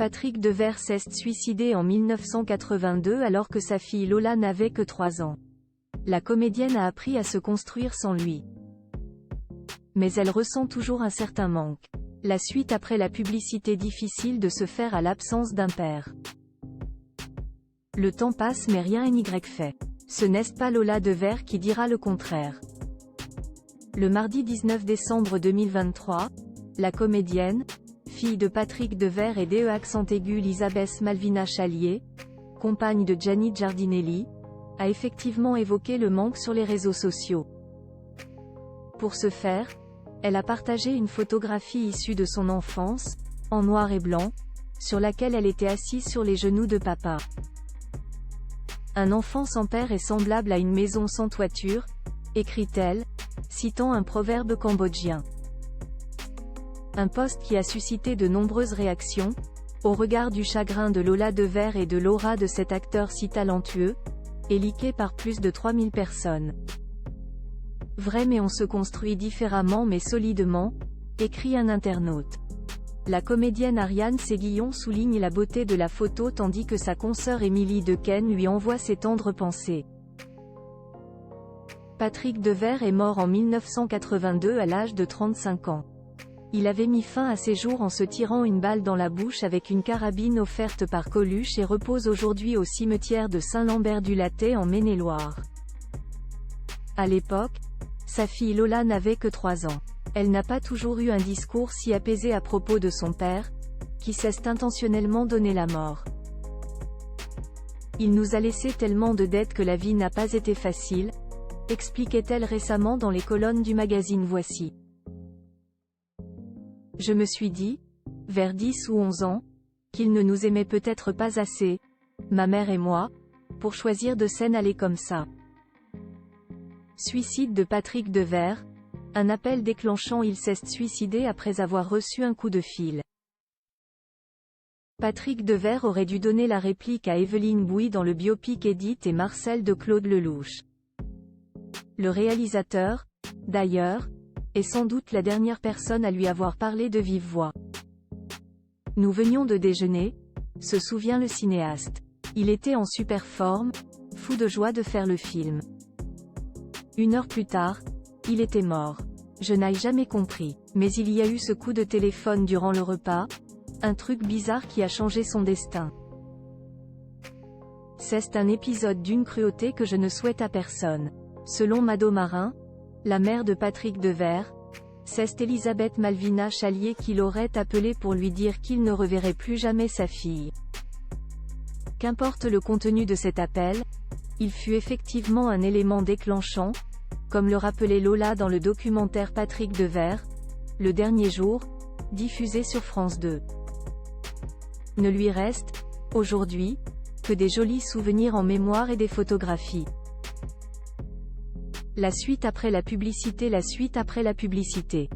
Patrick Devers s'est suicidé en 1982 alors que sa fille Lola n'avait que 3 ans. La comédienne a appris à se construire sans lui. Mais elle ressent toujours un certain manque. La suite après la publicité difficile de se faire à l'absence d'un père. Le temps passe mais rien n'y fait. Ce n'est pas Lola Devers qui dira le contraire. Le mardi 19 décembre 2023, la comédienne, fille de Patrick Devers et DE accent aigu Elisabeth Malvina Chalier, compagne de Gianni Giardinelli, a effectivement évoqué le manque sur les réseaux sociaux. Pour ce faire, elle a partagé une photographie issue de son enfance, en noir et blanc, sur laquelle elle était assise sur les genoux de papa. Un enfant sans père est semblable à une maison sans toiture, écrit-elle, citant un proverbe cambodgien. Un post qui a suscité de nombreuses réactions, au regard du chagrin de Lola Devers et de l'aura de cet acteur si talentueux, et liké par plus de 3000 personnes. Vrai mais on se construit différemment mais solidement, écrit un internaute. La comédienne Ariane Séguillon souligne la beauté de la photo tandis que sa consoeur Émilie Dequesne lui envoie ses tendres pensées. Patrick Devers est mort en 1982 à l'âge de 35 ans. Il avait mis fin à ses jours en se tirant une balle dans la bouche avec une carabine offerte par Coluche et repose aujourd'hui au cimetière de Saint-Lambert-du-Lattay en Maine-et-Loire. À l'époque, sa fille Lola n'avait que 3 ans. Elle n'a pas toujours eu un discours si apaisé à propos de son père, qui s'est intentionnellement donné la mort. Il nous a laissé tellement de dettes que la vie n'a pas été facile, expliquait-elle récemment dans les colonnes du magazine Voici. Je me suis dit, vers 10 ou 11 ans, qu'il ne nous aimait peut-être pas assez, ma mère et moi, pour choisir de s'en aller comme ça. Suicide de Patrick Devers, un appel déclenchant il s'est suicidé après avoir reçu un coup de fil. Patrick Devers aurait dû donner la réplique à Evelyne Bouy dans le biopic Édith et Marcel de Claude Lelouch. Le réalisateur, d'ailleurs, est sans doute la dernière personne à lui avoir parlé de vive voix. Nous venions de déjeuner, se souvient le cinéaste. Il était en super forme, fou de joie de faire le film. 1 heure plus tard, il était mort. Je n'ai jamais compris, mais il y a eu ce coup de téléphone durant le repas, un truc bizarre qui a changé son destin. C'est un épisode d'une cruauté que je ne souhaite à personne. Selon Mado Marin, la mère de Patrick Devers, c'est Elisabeth Malvina Chalier qui l'aurait appelé pour lui dire qu'il ne reverrait plus jamais sa fille. Qu'importe le contenu de cet appel, il fut effectivement un élément déclenchant, comme le rappelait Lola dans le documentaire Patrick Devers, Le Dernier Jour, diffusé sur France 2. Ne lui reste, aujourd'hui, que des jolis souvenirs en mémoire et des photographies. La suite après la publicité. La suite après la publicité.